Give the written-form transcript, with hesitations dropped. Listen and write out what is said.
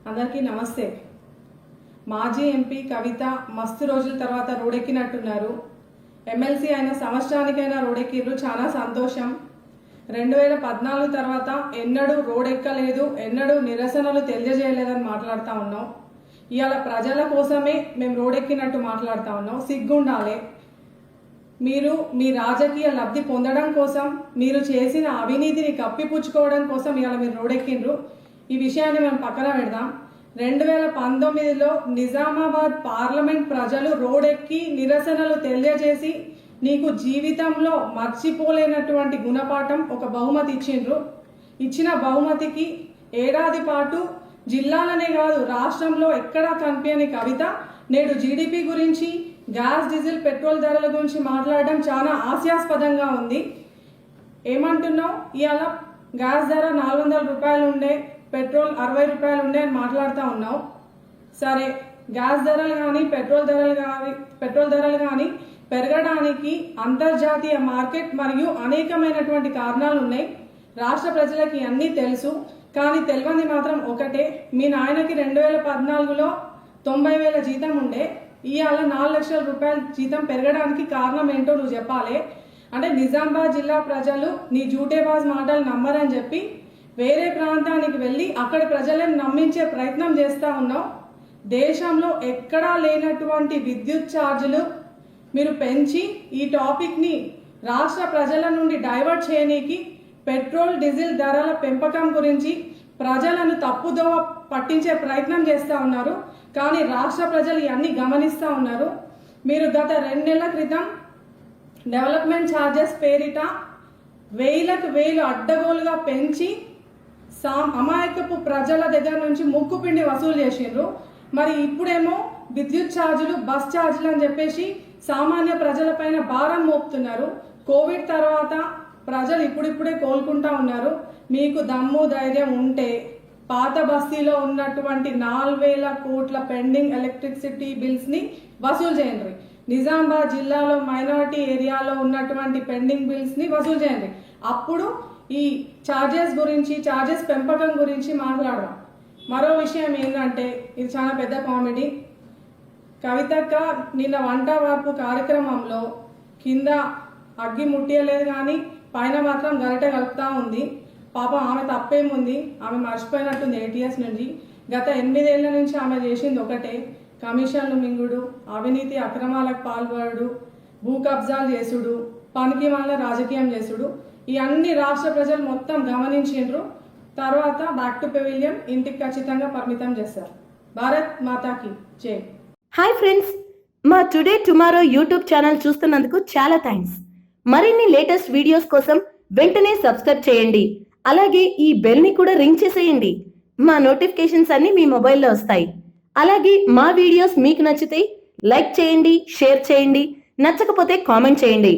అందరికీ నమస్తే. మాజీ ఎంపీ కవిత మస్తు రోజుల తర్వాత రోడెక్కినట్టున్నారు. ఎమ్మెల్సీ అయిన సంవత్సరానికైనా రోడెక్కిర్రు, చాలా సంతోషం. 2014 తర్వాత ఎన్నడూ రోడెక్కలేదు, ఎన్నడూ నిరసనలు తెలియజేయలేదని మాట్లాడుతూ ఉన్నాం. ఇవాళ ప్రజల కోసమే మేము రోడెక్కినట్టు మాట్లాడుతూ ఉన్నాం. సిగ్గుండాలే. మీరు మీ రాజకీయ లబ్ధి పొందడం కోసం, మీరు చేసిన అవినీతిని కప్పిపుచ్చుకోవడం కోసం ఇవాళ మీరు రోడెక్కిండ్రు. ఈ విషయాన్ని మనం పక్కన పెడదాం. 2019లో నిజామాబాద్ పార్లమెంట్ ప్రజలు రోడెక్కి నిరసనలు తెలియజేసి నీకు జీవితంలో మర్చిపోలేనటువంటి గుణపాఠం ఒక బహుమతి ఇచ్చిండ్రు. ఇచ్చిన బహుమతికి ఏడాది పాటు జిల్లాలనే కాదు రాష్ట్రంలో ఎక్కడా కనిపించని కవిత నేడు జీడిపి గురించి, గ్యాస్, డీజిల్, పెట్రోల్ ధరల గురించి మాట్లాడడం చాలా హాస్యాస్పదంగా ఉంది. ఏమంటున్నావు? ఇవాళ గ్యాస్ ధర 400 రూపాయలు ఉండే, పెట్రోల్ 60 రూపాయలు ఉండే అని మాట్లాడుతూ ఉన్నావు. సరే, గ్యాస్ ధరలు కానీ పెట్రోల్ ధరలు కానీ పెరగడానికి అంతర్జాతీయ మార్కెట్ మరియు అనేకమైనటువంటి కారణాలు ఉన్నాయి. రాష్ట్ర ప్రజలకి అన్నీ తెలుసు. కానీ తెలియంది మాత్రం ఒకటే, మీ నాయనకి 2014లో 90,000 జీతం ఉండే, ఇవాళ 4 లక్షల రూపాయల జీతం పెరగడానికి కారణం ఏంటో నువ్వు చెప్పాలి. అంటే నిజామాబాద్ జిల్లా ప్రజలు నీ జూటేబాజ్ మాటలు నమ్మరని చెప్పి వేరే ప్రాంతానికి వెళ్ళి అక్కడ ప్రజలను నమ్మించే ప్రయత్నం చేస్తూ ఉన్నావు. దేశంలో ఎక్కడా లేనటువంటి విద్యుత్ ఛార్జీలు మీరు పెంచి ఈ టాపిక్ని రాష్ట్ర ప్రజల నుండి డైవర్ట్ చేయనీకి పెట్రోల్, డీజిల్ ధరల పెంపకం గురించి ప్రజలను తప్పుదోవ పట్టించే ప్రయత్నం చేస్తూ ఉన్నారు. కానీ రాష్ట్ర ప్రజలు ఇవన్నీ గమనిస్తూ ఉన్నారు. మీరు గత 2 నెలల క్రితం డెవలప్మెంట్ ఛార్జెస్ పేరిట 1000 అడ్డగోలుగా పెంచి అమాయకపు ప్రజల దగ్గర నుంచి ముక్కుపిండి వసూలు చేసిండ్రు. మరి ఇప్పుడేమో విద్యుత్ ఛార్జీలు, బస్ ఛార్జీలు అని చెప్పేసి సామాన్య ప్రజల పైన భారం మోపుతున్నారు. కోవిడ్ తర్వాత ప్రజలు ఇప్పుడిప్పుడే కోలుకుంటా ఉన్నారు. మీకు దమ్ము ధైర్యం ఉంటే పాత బస్తీలో ఉన్నటువంటి 4,000 కోట్ల పెండింగ్ ఎలక్ట్రిసిటీ బిల్స్ ని వసూలు చేయండి. నిజామాబాద్ జిల్లాలో మైనారిటీ ఏరియాలో ఉన్నటువంటి పెండింగ్ బిల్స్ ని వసూలు చేయండి. అప్పుడు ఈ ఛార్జెస్ గురించి, ఛార్జెస్ పెంపకం గురించి మాట్లాడదాం. మరో విషయం ఏంటంటే, ఇది చాలా పెద్ద కామెడీ. కవితక్క నిన్న వంట వార్పు కార్యక్రమంలో కింద అగ్గి ముట్టియలేదు కానీ పైన మాత్రం గరిటె కలుపుతా ఉంది. పాపం ఆమె తప్పేముంది, ఆమె మర్చిపోయినట్టుంది. ఏటీఎస్ నుంచి గత 8 ఏళ్ల నుంచి ఆమె చేసింది ఒకటే, కమిషన్లు మింగుడు, అవినీతి అక్రమాలకు పాల్పడు, భూ కబ్జాలు చేసుడు, పనికి వాళ్ళ రాజకీయం చేసుడు. ఈ అన్ని రాష్ట్ర ప్రజలు మొత్తం గమనించిండ్రు. తర్వాత బ్యాక్ టు పెవిలియన్, ఇంటికి ఖచ్చితంగా పరిమితం చేస్తారు. భారత్ మాతాకి జై. హాయ్ ఫ్రెండ్స్, మా టుడే టుమారో యూట్యూబ్ ఛానల్ చూస్తున్నందుకు చాలా థ్యాంక్స్. మరిన్ని లేటెస్ట్ వీడియోస్ కోసం వెంటనే సబ్స్క్రైబ్ చేయండి. అలాగే ఈ బెల్ ని కూడా రింగ్ చేసేయండి. మా నోటిఫికేషన్స్ అన్ని మీ మొబైల్లో వస్తాయి. అలాగే మా వీడియోస్ మీకు నచ్చితే లైక్ చేయండి, షేర్ చేయండి, నచ్చకపోతే కామెంట్ చేయండి.